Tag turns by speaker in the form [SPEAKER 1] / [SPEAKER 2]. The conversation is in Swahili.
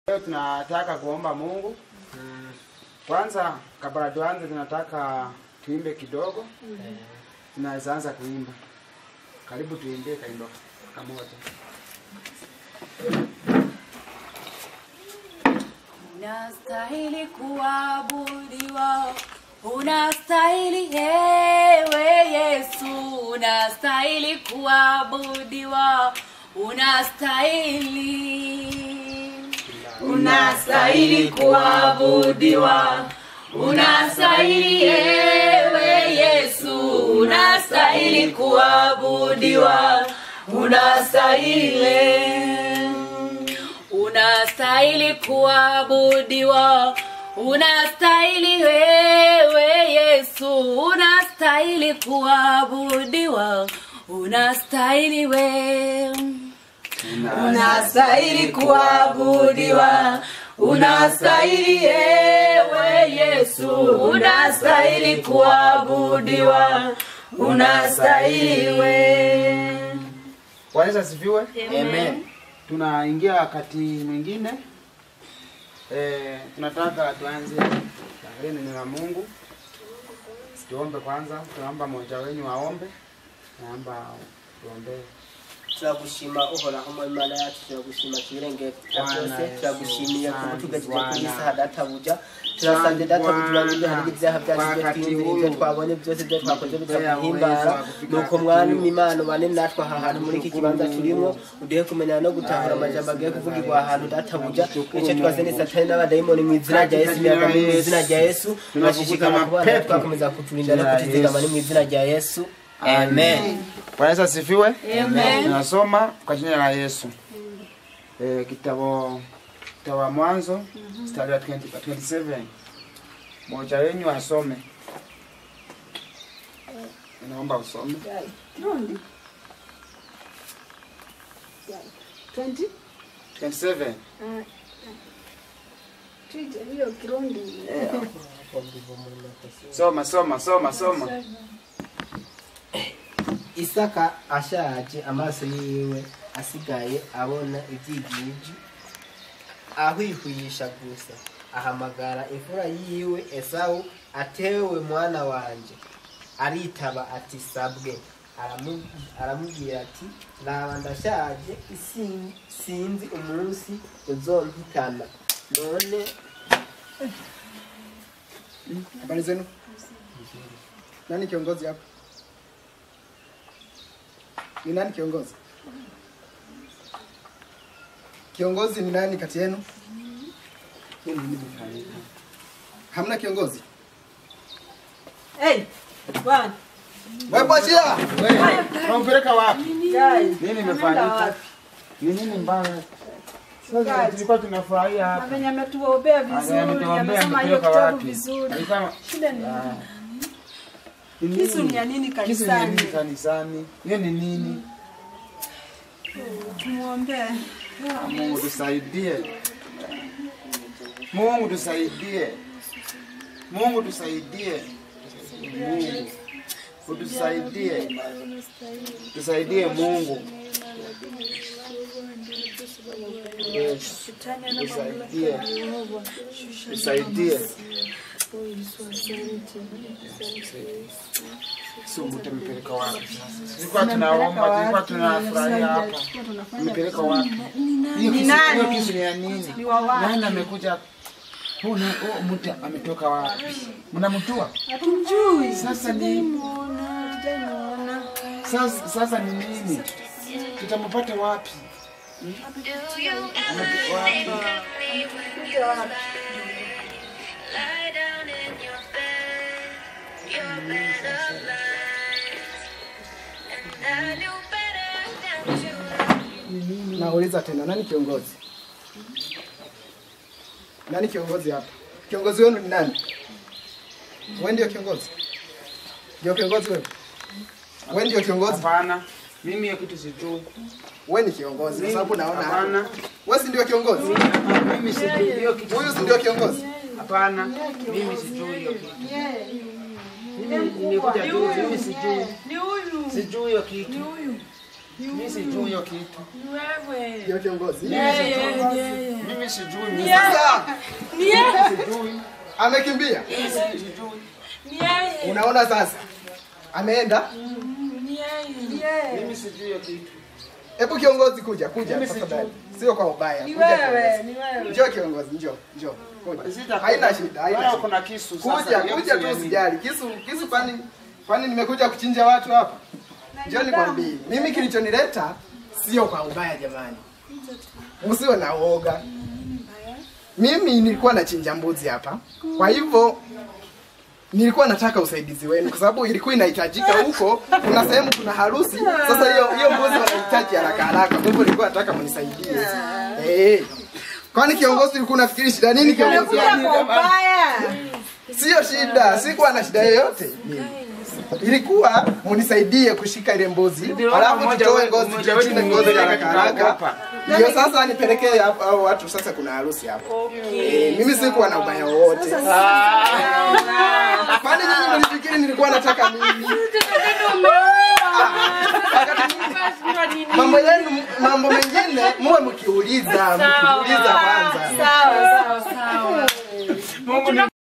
[SPEAKER 1] Leo tunataka kuomba Mungu. Kwanza kabla tuanze tunataka tuimbe kidogo. Tunaweza anza kuimba. Karibu tuimbe kaimba kamoja.
[SPEAKER 2] Unastahili kuabudiwa, unastahili ewe Yesu, unastahili kuabudiwa, unastahili kuabudiwa, unastahili ewe Yesu, unastahili kuabudiwa, unastahili kuabudiwa, unastahili wewe Yesu, unastahili kuabudiwa, unastahili wewe, unastahili kuabudiwa, unastahili wewe Yesu, unastahili kuabudiwa, unastahili wewe.
[SPEAKER 1] Bwana asifiwe.
[SPEAKER 2] Amen.
[SPEAKER 1] Tunaingia wakati mwingine. Tunataka tuanze neno la Mungu. Tuombe kwanza, tunaomba mmoja wenu aombe. Naomba tuombe.
[SPEAKER 3] Turagushima uhoraho mu Imana yacu, turagushima kirenge cyose, turagushimiye kubutugejeje kuri isaha databuja, turasande databuja ngo hari ibyaha byacu byo twabonye byose byo twakoze bitaguhimbara, nuko mwami Imana bane natwe ahantu muri iki kibanza turimo, udehe kumenya no gutahura amajambo agiye kuvugirwa ahantu databuja, icyo twazene satani n'abadayimoni mu izina rya Yesu, mu izina rya Yesu, bashishikama kubana twakomeza kuturinda no kutuzigama mu izina rya Yesu. Amen.
[SPEAKER 1] Bwana asifiwe.
[SPEAKER 2] Amen.
[SPEAKER 1] Tunasoma kwa jina la Yesu. Kitabu wa Mwanzo mstari wa 27. Mmoja wenu asome. Naomba usome. 27. Soma.
[SPEAKER 3] Isaka ashaje, amaso yiwe asigaye abona ibyigiji, ahwihwisha gusa, ahamagara imfura yiwe Esau, atewe mwana wanje, aritaba ati sabwe, aramubwira ati naba ndashaje, sinzi umunsi uzompitana, none
[SPEAKER 4] habari zenu? Nani kiongozi hapa? Ni nani kiongozi? Kiongozi ni nani kati yenu? Hamna kiongozi?
[SPEAKER 5] Bwana.
[SPEAKER 4] Wewe bashia.
[SPEAKER 1] Wewe, unampeleka wapi?
[SPEAKER 5] Guys.
[SPEAKER 1] Nini imefanyika? Nini mbaya? Sasa tulikuwa tunafurahia hapa.
[SPEAKER 5] Amenya ametuombea vizuri, amesema hiyo kitabu vizuri. Shida ni nini? Kisu ni nini kanisani?
[SPEAKER 1] Kanisani. Hiyo ni nini?
[SPEAKER 5] Tumuombee.
[SPEAKER 1] Mungu tusaidie. Mungu tusaidie. Mungu tusaidie. Mungu utusaidie. Tusaidie Mungu. Yes. Tusaidie. Sungu tumepeleka wapi sasa? Tulikuwa tunaomba, tulikuwa tunafurahia hapa. Tumepeleka wapi? Ni nani? Hiyo kisu ni ya nini? Nani amekuja? Huyu mtu ametoka wapi? Mnamjua?
[SPEAKER 5] Hatumjui.
[SPEAKER 1] Sasa ni Sasa ni nini? Tutampata wapi?
[SPEAKER 4] Nauliza tena, nani kiongozi? Nani kiongozi hapa? Kiongozi wenu ni nani? Wewe ndio kiongozi? Ndio kiongozi wewe? Wewe ndio kiongozi?
[SPEAKER 1] Hapana. Mimi hiyo kitu sijui.
[SPEAKER 4] Wewe ni kiongozi kwa sababu naona
[SPEAKER 1] hapana.
[SPEAKER 4] Wewe si ndio kiongozi?
[SPEAKER 1] Mimi sijui hiyo kitu.
[SPEAKER 4] Huyu si ndio kiongozi?
[SPEAKER 1] Hapana. Mimi sijui hiyo kitu. Nimekuja tu, mimi sijui.
[SPEAKER 5] Ni huyu.
[SPEAKER 1] Sijui hiyo kitu.
[SPEAKER 5] Ni huyu.
[SPEAKER 1] Mimi sijui hiyo kitu.
[SPEAKER 5] Wewe.
[SPEAKER 4] Ndio kiongozi.
[SPEAKER 1] Mimi sijui. Mimi sijui.
[SPEAKER 4] Amekimbia. Unaona sasa? Ameenda?
[SPEAKER 1] Mimi sijui hiyo kitu.
[SPEAKER 4] Hebu kiongozi kuja tafadhali. Sio kwa ubaya.
[SPEAKER 5] Ni wewe.
[SPEAKER 4] Njoo kiongozi, njoo. Kuja. Haina shida.
[SPEAKER 1] Kuna kisu sasa.
[SPEAKER 4] Kuja tu usijali. Kisu kwani nimekuja kuchinja watu hapa? Njoo nikwambie. Mimi kilichonileta sio kwa ubaya jamani. Usiwe na uoga. Mimi nilikuwa nachinja mbuzi hapa. Kwa hivyo nilikuwa nataka usaidizi wenu kwa sababu ilikuwa inahitajika huko, kuna sehemu kuna harusi. Sasa hiyo mbuzi wanahitaji haraka. Kwa hivyo nilikuwa nataka mnisaidie. Kwani kiongozi ulikuwa unafikiri shida nini kiongozi? Sio shida, sikuwa na shida yoyote. Ilikuwa munisaidie kushika ile mbuzi, alafu tutoe ngozi, tuchine ngozi haraka. Ndio sasa nipelekee hao watu, sasa kuna harusi hapo. Mimi sikuwa na ubaya wote. Kwani nyinyi mlifikiri nilikuwa nataka nini? Mambo mengine muwe mkiuliza kwanza.